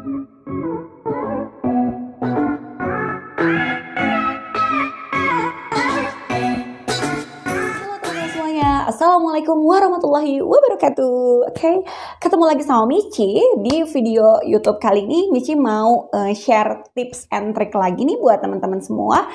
Assalamualaikum warahmatullahi wabarakatuh. Oke, ketemu lagi sama Michi di video YouTube kali ini. Michi mau share tips and trick lagi nih buat teman-teman semua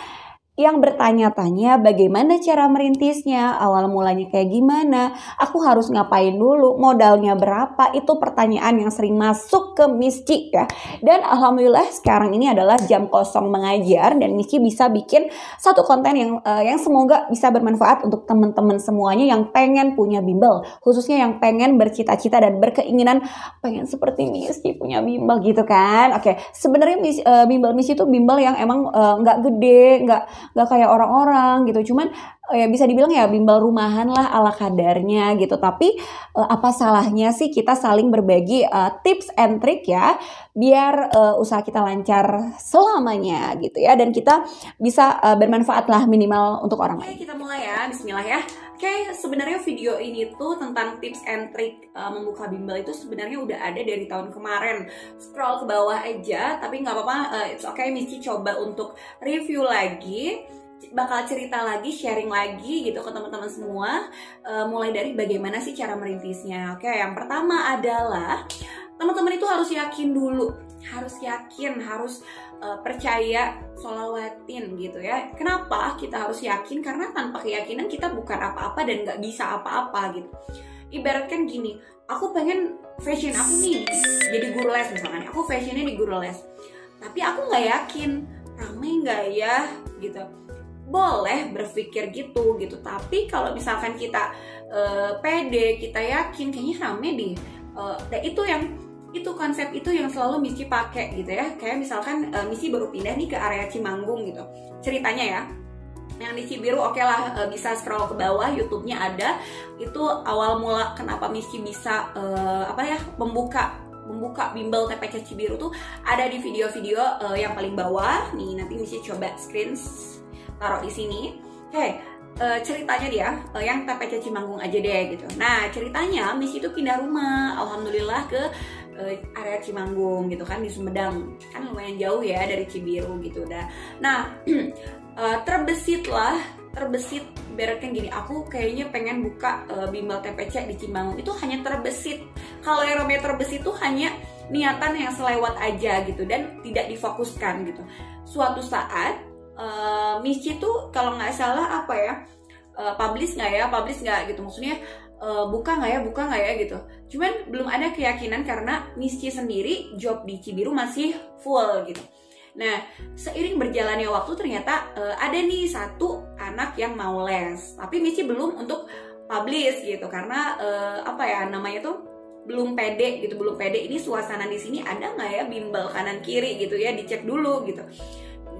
yang bertanya-tanya bagaimana cara merintisnya, awal mulanya kayak gimana, aku harus ngapain dulu, modalnya berapa, itu pertanyaan yang sering masuk ke Michi ya. Dan alhamdulillah sekarang ini adalah jam kosong mengajar dan Michi bisa bikin satu konten yang semoga bisa bermanfaat untuk teman-teman semuanya yang pengen punya bimbel, khususnya yang pengen bercita-cita dan berkeinginan pengen seperti Michi punya bimbel gitu kan. Oke, sebenarnya bimbel Michi itu bimbel yang emang nggak gede, nggak kayak orang-orang gitu, cuman ya bisa dibilang ya bimbel rumahan lah ala kadarnya gitu. Tapi apa salahnya sih kita saling berbagi tips and trick ya, biar usaha kita lancar selamanya gitu ya, dan kita bisa bermanfaat lah minimal untuk orang lain. Oke, kita mulai ya, bismillah ya. Oke, sebenarnya video ini tuh tentang tips and trick membuka bimbel itu sebenarnya udah ada dari tahun kemarin. Scroll ke bawah aja, tapi nggak apa-apa, it's okay, Michi coba untuk review lagi, bakal cerita lagi, sharing lagi gitu ke teman-teman semua, mulai dari bagaimana sih cara merintisnya. Oke, yang pertama adalah teman-teman itu harus yakin dulu, harus yakin, harus percaya, sholawatin gitu ya. Kenapa kita harus yakin? Karena tanpa keyakinan kita bukan apa-apa dan nggak bisa apa-apa gitu. Ibaratkan gini, aku pengen fashion aku nih jadi guru les misalkan, aku fashionnya di guru les, tapi aku nggak yakin rame nggak ya gitu. Boleh berpikir gitu, tapi kalau misalkan kita pede, kita yakin kayaknya rame deh, itu konsep itu yang selalu Michi pakai gitu ya. Kayak misalkan Michi baru pindah nih ke area Cimanggung gitu ceritanya ya. Yang di Cibiru oke lah, bisa scroll ke bawah, YouTube-nya ada. Itu awal mula kenapa Michi bisa membuka bimbel TPC Cibiru tuh ada di video-video yang paling bawah nih. Nanti Michi coba screen taruh di sini. Oke, ceritanya dia yang TPC Cimanggung aja deh gitu. Nah, ceritanya Michi itu pindah rumah alhamdulillah ke area Cimanggung gitu kan, di Sumedang. Kan lumayan jauh ya dari Cibiru gitu dah. Nah, terbesit beratkan gini, aku kayaknya pengen buka bimbel TPC di Cimanggung. Itu hanya terbesit. Kalau yang namanya terbesit itu hanya niatan yang selewat aja gitu dan tidak difokuskan gitu. Suatu saat Michi tuh kalau nggak salah publish nggak gitu, maksudnya buka nggak ya gitu. Cuman belum ada keyakinan karena Michi sendiri job di Cibiru masih full gitu. Nah, seiring berjalannya waktu ternyata ada nih satu anak yang mau les, tapi Michi belum untuk publish gitu karena belum pede gitu, belum pede ini suasana di sini ada nggak ya bimbel kanan kiri gitu ya, dicek dulu gitu.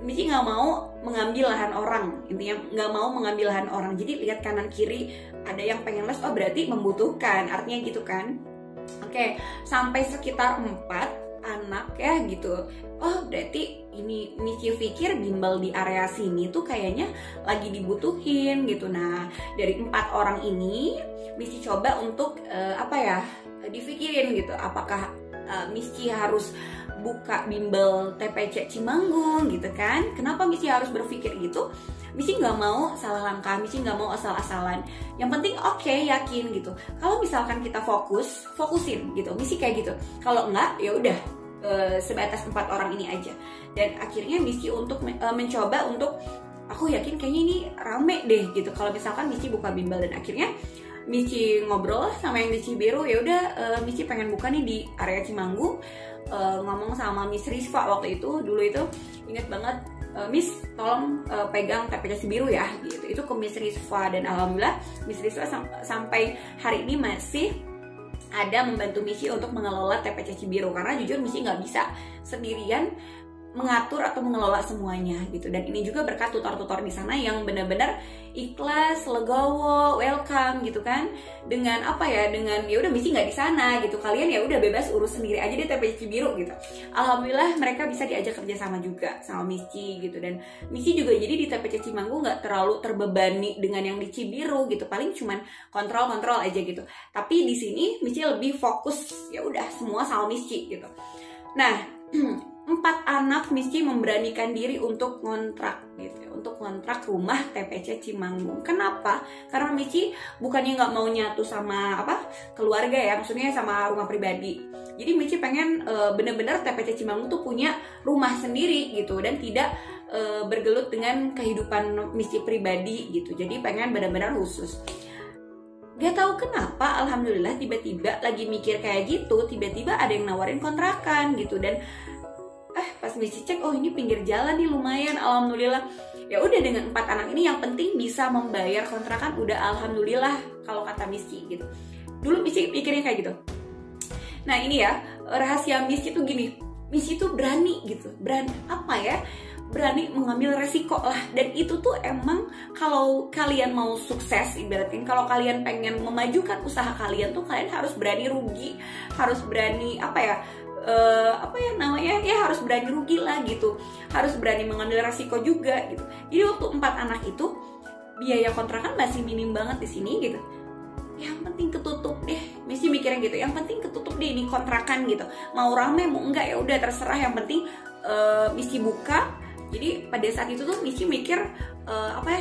Michi nggak mau mengambil lahan orang, intinya nggak mau mengambil lahan orang. Jadi lihat kanan kiri ada yang pengen les, oh berarti membutuhkan, artinya gitu kan. Oke, sampai sekitar 4 anak ya gitu. Oh berarti ini Michi pikir bimbel di area sini tuh kayaknya lagi dibutuhin gitu. Nah, dari 4 orang ini Michi coba untuk dipikirin gitu, apakah Michi harus buka bimbel TPC Cimanggung gitu kan. Kenapa Michi harus berpikir gitu? Michi nggak mau salah langkah, Michi nggak mau asal-asalan. Yang penting yakin gitu. Kalau misalkan kita fokusin gitu, Michi kayak gitu. Kalau enggak ya udah sebatas 4 orang ini aja. Dan akhirnya Michi untuk mencoba untuk, aku yakin kayaknya ini rame deh gitu kalau misalkan Michi buka bimbel. Dan akhirnya Michi ngobrol sama yang di Cibiru, ya udah Michi pengen buka nih di area Cimanggung. Ngomong sama Miss Rizva waktu itu, dulu itu inget banget, Miss tolong pegang TPC Cibiru ya gitu. Itu ke Miss Rizva, dan alhamdulillah Miss Rizva sampai hari ini masih ada membantu Michi untuk mengelola TPC Cibiru, karena jujur Michi nggak bisa sendirian mengatur atau mengelola semuanya gitu. Dan ini juga berkat tutor-tutor di sana yang benar-benar ikhlas, legowo, welcome gitu kan. Dengan dengan ya udah Michi nggak di sana gitu, kalian ya udah bebas urus sendiri aja di TPC Cibiru gitu. Alhamdulillah mereka bisa diajak kerjasama juga sama Michi gitu. Dan Michi juga jadi di TPC Cimanggung nggak terlalu terbebani dengan yang di Cibiru gitu, paling cuman kontrol aja gitu. Tapi di sini Michi lebih fokus, ya udah semua sama Michi gitu. Nah, 4 anak Misci memberanikan diri untuk ngontrak gitu ya, untuk ngontrak rumah TPC Cimanggung. Kenapa? Karena Misci bukannya nggak mau nyatu sama keluarga ya, maksudnya sama rumah pribadi. Jadi Misci pengen bener-bener TPC Cimanggung tuh punya rumah sendiri gitu, dan tidak bergelut dengan kehidupan Misci pribadi gitu. Jadi pengen benar-benar khusus. Gak tahu kenapa, alhamdulillah tiba-tiba lagi mikir kayak gitu, tiba-tiba ada yang nawarin kontrakan gitu. Dan pas Misci cek, oh ini pinggir jalan nih, lumayan, alhamdulillah. Ya udah, dengan 4 anak ini yang penting bisa membayar kontrakan udah alhamdulillah kalau kata Misci gitu. Dulu Misci pikirnya kayak gitu. Nah ini ya, rahasia Misci tuh gini, Misci tuh berani gitu, berani mengambil resiko lah. Dan itu tuh emang kalau kalian mau sukses, ibaratin kalau kalian pengen memajukan usaha kalian tuh kalian harus berani rugi, harus berani harus berani rugi lah gitu, harus berani mengambil resiko juga gitu. Jadi waktu 4 anak itu biaya kontrakan masih minim banget di sini gitu. Yang penting ketutup deh, Misci mikirnya gitu. Yang penting ketutup deh ini kontrakan gitu. Mau rame mau enggak ya udah terserah, yang penting Misci buka. Jadi pada saat itu tuh Misci mikir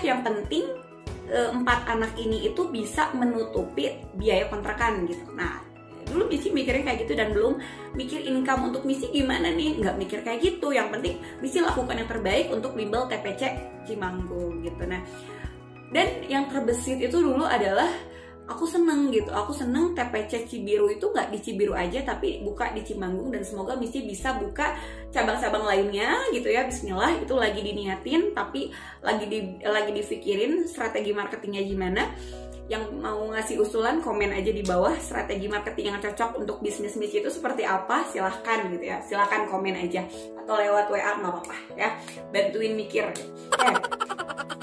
yang penting 4 anak ini itu bisa menutupi biaya kontrakan gitu. Nah dulu Misci mikirnya kayak gitu, dan belum mikir income untuk Misci gimana nih, nggak mikir kayak gitu. Yang penting Misci lakukan yang terbaik untuk bimbel TPC Cimanggung gitu. Nah, dan yang terbesit itu dulu adalah aku seneng TPC Cibiru itu nggak di Cibiru aja, tapi buka di Cimanggung. Dan semoga Misci bisa buka cabang-cabang lainnya gitu ya, bismillah. Itu lagi diniatin, tapi lagi dipikirin strategi marketingnya gimana. Yang mau ngasih usulan komen aja di bawah, strategi marketing yang cocok untuk bisnis Misci itu seperti apa, silahkan gitu ya, silahkan komen aja atau lewat WA nggak apa-apa ya, bantuin mikir.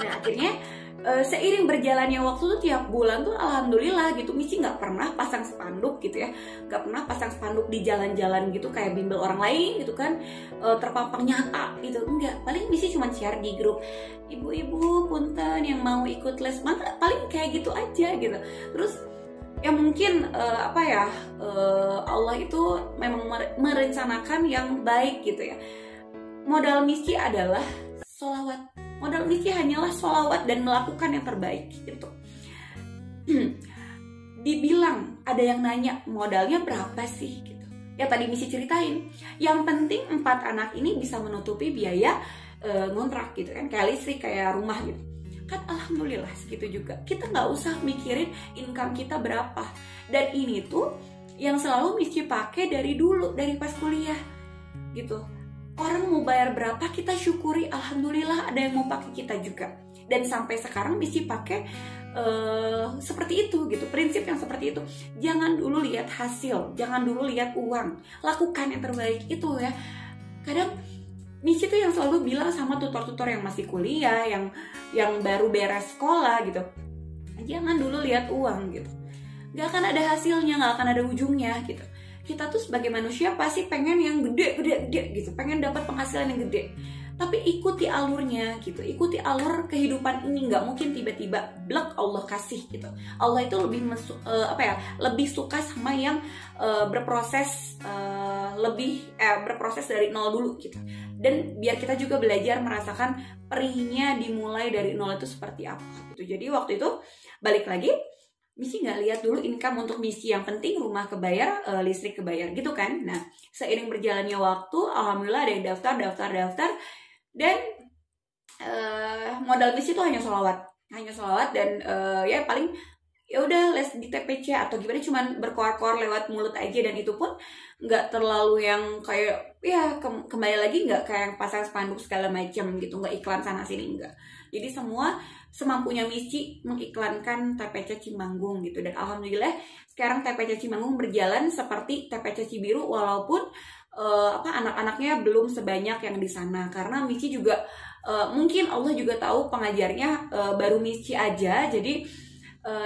Nah akhirnya seiring berjalannya waktu tuh tiap bulan tuh alhamdulillah gitu Misci nggak pernah pasang spanduk gitu ya, nggak pernah pasang spanduk di jalan-jalan gitu kayak bimbel orang lain gitu kan, terpampang nyata gitu, enggak. Paling Misci cuma share di grup, ibu-ibu punten yang mau ikut les mana, paling kayak gitu aja gitu. Terus ya mungkin Allah itu memang merencanakan yang baik gitu ya. Modal Misci adalah sholawat. Modal Misci hanyalah sholawat dan melakukan yang terbaik gitu. Dibilang ada yang nanya modalnya berapa sih gitu. Ya tadi Misci ceritain, yang penting 4 anak ini bisa menutupi biaya ngontrak gitu kan, kayak listrik, kayak rumah gitu. Kan alhamdulillah segitu juga. Kita nggak usah mikirin income kita berapa. Dan ini tuh yang selalu Misci pakai dari dulu, dari pas kuliah gitu. Orang mau bayar berapa kita syukuri, alhamdulillah ada yang mau pakai kita juga. Dan sampai sekarang Misci pakai seperti itu gitu, prinsip yang seperti itu. Jangan dulu lihat hasil, jangan dulu lihat uang, lakukan yang terbaik itu ya. Kadang Misci tuh yang selalu bilang sama tutor-tutor yang masih kuliah, yang baru beres sekolah gitu, jangan dulu lihat uang gitu, gak akan ada hasilnya, gak akan ada ujungnya gitu. Kita tuh sebagai manusia pasti pengen yang gede gitu, pengen dapat penghasilan yang gede. Tapi ikuti alurnya gitu, ikuti alur kehidupan ini. Nggak mungkin tiba-tiba blek Allah kasih gitu. Allah itu lebih suka sama yang berproses dari nol dulu gitu. Dan biar kita juga belajar merasakan perihnya dimulai dari nol itu seperti apa gitu. Jadi waktu itu balik lagi, Misci nggak lihat dulu income untuk Misci, yang penting rumah kebayar, listrik kebayar gitu kan. Nah seiring berjalannya waktu, alhamdulillah ada yang daftar, dan modal Misci itu hanya sholawat dan ya paling ya udah les di TPC atau gimana, cuman berkoar-koar lewat mulut aja. Dan itu pun nggak terlalu yang kayak ya kembali lagi nggak kayak yang pasang spanduk segala macam gitu, nggak iklan sana sini, enggak. Jadi semampunya Misci mengiklankan TPC Cimanggung gitu. Dan alhamdulillah sekarang TPC Cimanggung berjalan seperti TPC Cibiru, walaupun anak-anaknya belum sebanyak yang di sana, karena Misci juga mungkin Allah juga tahu pengajarnya baru Misci aja, jadi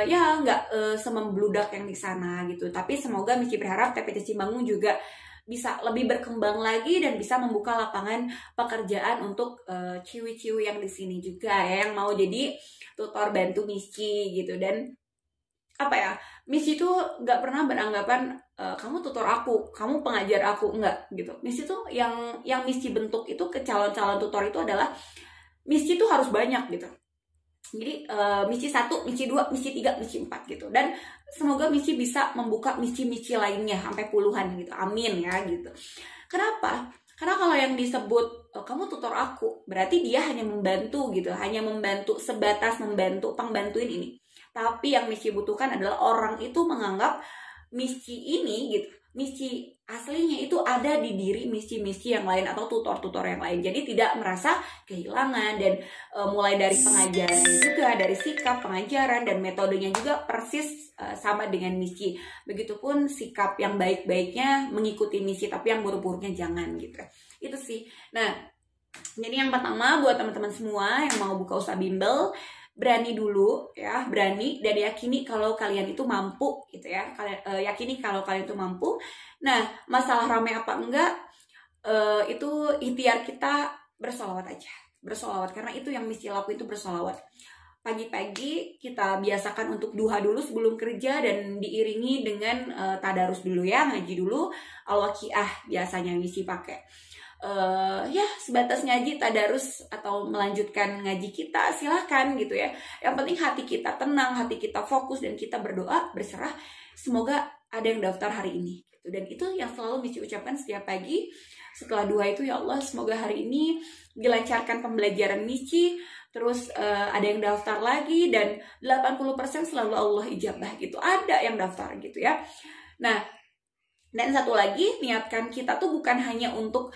ya nggak semembludak yang di sana gitu. Tapi semoga Misci berharap TPC Cimanggung juga bisa lebih berkembang lagi dan bisa membuka lapangan pekerjaan untuk ciwi-ciwi yang di sini juga ya, yang mau jadi tutor bantu Misci gitu. Dan apa ya, Miss itu nggak pernah beranggapan kamu tutor aku, kamu pengajar aku, enggak gitu. Miss itu yang Miss bentuk itu ke calon-calon tutor itu adalah Miss itu harus banyak gitu. Jadi misi 1, misi 2, misi 3, misi 4 gitu. Dan semoga misi bisa membuka misi-misi lainnya sampai puluhan gitu. Amin ya gitu. Kenapa? Karena kalau yang disebut kamu tutor aku, berarti dia hanya membantu gitu, hanya membantu sebatas membantu, pengbantuin ini. Tapi yang misi butuhkan adalah orang itu menganggap misi ini gitu, misi aslinya itu ada di diri misi-misi yang lain atau tutor-tutor yang lain. Jadi tidak merasa kehilangan dan mulai dari pengajaran juga, dari sikap pengajaran dan metodenya juga persis sama dengan misi. Begitupun sikap yang baik-baiknya mengikuti misi, tapi yang buruk-buruknya jangan gitu. Itu sih. Nah, jadi yang pertama buat teman-teman semua yang mau buka usaha bimbel, berani dulu ya, berani dan yakini kalau kalian itu mampu gitu ya. Yakini kalau kalian itu mampu. Nah, masalah ramai apa enggak, itu ikhtiar kita bersolawat aja. Bersolawat, karena itu yang mesti laku itu bersolawat. Pagi-pagi kita biasakan untuk duha dulu sebelum kerja dan diiringi dengan tadarus dulu ya, ngaji dulu, al-waqiah biasanya misi pakai. Ya sebatas ngaji tadarus atau melanjutkan ngaji kita silahkan gitu ya. Yang penting hati kita tenang, hati kita fokus dan kita berdoa berserah. Semoga ada yang daftar hari ini gitu. Dan itu yang selalu Mici ucapkan setiap pagi setelah doa itu, ya Allah semoga hari ini dilancarkan pembelajaran Mici. Terus ada yang daftar lagi dan 80% selalu Allah ijabah gitu. Ada yang daftar gitu ya. Nah, dan satu lagi, niatkan kita tuh bukan hanya untuk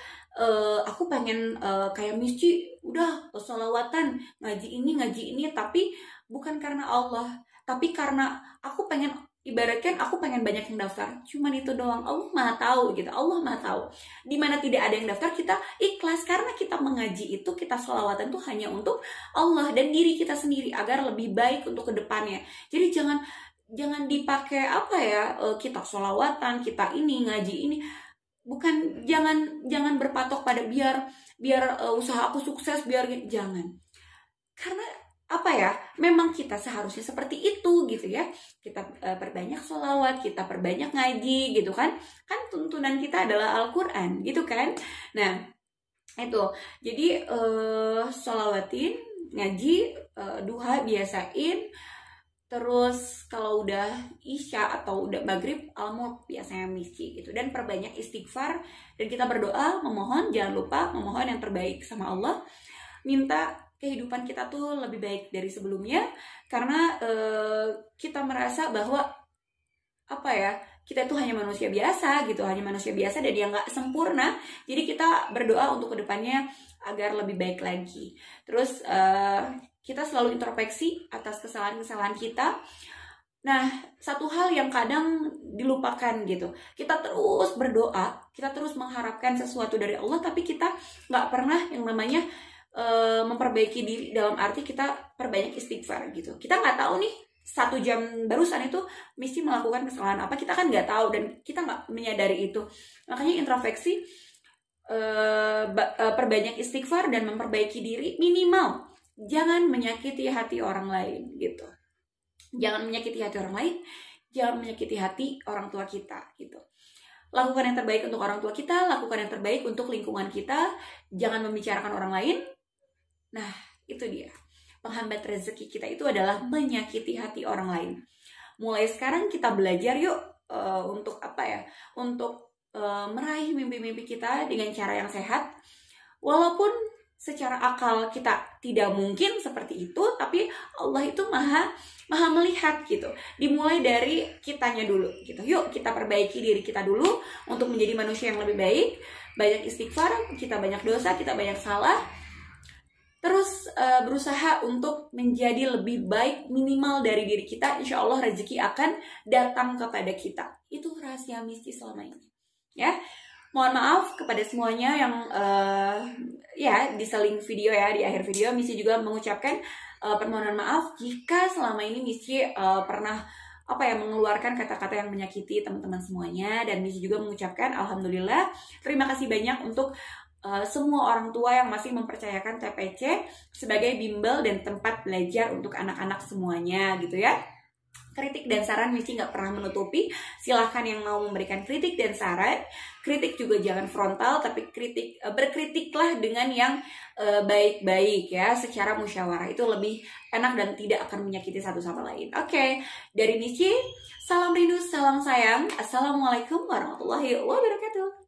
aku pengen kayak Mici udah sholawatan ngaji ini, tapi bukan karena Allah, tapi karena aku pengen, ibaratkan aku pengen banyak yang daftar, cuman itu doang. Allah maha tahu gitu, Allah maha tahu dimana tidak ada yang daftar, kita ikhlas karena kita mengaji itu, kita sholawatan tuh hanya untuk Allah dan diri kita sendiri agar lebih baik untuk kedepannya. Jadi jangan dipakai apa ya, kita sholawatan, kita ini ngaji ini, bukan, jangan berpatok pada biar usaha aku sukses, biar jangan. Karena apa ya, memang kita seharusnya seperti itu gitu ya. Kita perbanyak sholawat, kita perbanyak ngaji gitu kan. Kan tuntunan kita adalah Al-Quran gitu kan. Nah itu, jadi sholawatin, ngaji, duha biasain. Terus kalau udah isya atau udah maghrib, al-mulk biasanya misi gitu. Dan perbanyak istighfar dan kita berdoa, memohon, jangan lupa memohon yang terbaik sama Allah. Minta kehidupan kita tuh lebih baik dari sebelumnya, karena kita merasa bahwa apa ya, kita tuh hanya manusia biasa gitu, hanya manusia biasa dan yang nggak sempurna. Jadi kita berdoa untuk kedepannya agar lebih baik lagi. Terus kita selalu introspeksi atas kesalahan-kesalahan kita. Nah, satu hal yang kadang dilupakan gitu, kita terus berdoa, kita terus mengharapkan sesuatu dari Allah, tapi kita nggak pernah yang namanya memperbaiki diri, dalam arti kita perbanyak istighfar gitu. Kita nggak tahu nih 1 jam barusan itu Mici melakukan kesalahan apa, kita kan nggak tahu dan kita nggak menyadari itu. Makanya introspeksi, perbanyak istighfar dan memperbaiki diri. Minimal jangan menyakiti hati orang lain gitu. Jangan menyakiti hati orang lain, jangan menyakiti hati orang tua kita gitu. Lakukan yang terbaik untuk orang tua kita, lakukan yang terbaik untuk lingkungan kita, jangan membicarakan orang lain. Nah, itu dia. Penghambat rezeki kita itu adalah menyakiti hati orang lain. Mulai sekarang kita belajar yuk untuk apa ya? Untuk meraih mimpi-mimpi kita dengan cara yang sehat. Walaupun secara akal kita tidak mungkin seperti itu, tapi Allah itu maha melihat gitu. Dimulai dari kitanya dulu gitu. Yuk kita perbaiki diri kita dulu untuk menjadi manusia yang lebih baik. Banyak istighfar, kita banyak dosa, kita banyak salah. Terus berusaha untuk menjadi lebih baik minimal dari diri kita. Insya Allah rezeki akan datang kepada kita. Itu rahasia Mici selama ini ya. Mohon maaf kepada semuanya yang ya di seling video ya, di akhir video Mici juga mengucapkan permohonan maaf jika selama ini Mici pernah apa ya, mengeluarkan kata-kata yang menyakiti teman-teman semuanya. Dan Mici juga mengucapkan alhamdulillah, terima kasih banyak untuk semua orang tua yang masih mempercayakan TPC sebagai bimbel dan tempat belajar untuk anak-anak semuanya gitu ya. kritik dan saran Michi nggak pernah menutupi. Silahkan yang mau memberikan kritik dan saran. Kritik juga jangan frontal, tapi berkritiklah dengan yang baik-baik ya, secara musyawarah. Itu lebih enak dan tidak akan menyakiti satu sama lain. Oke, dari Michi, salam rindu, salam sayang. Assalamualaikum warahmatullahi wabarakatuh.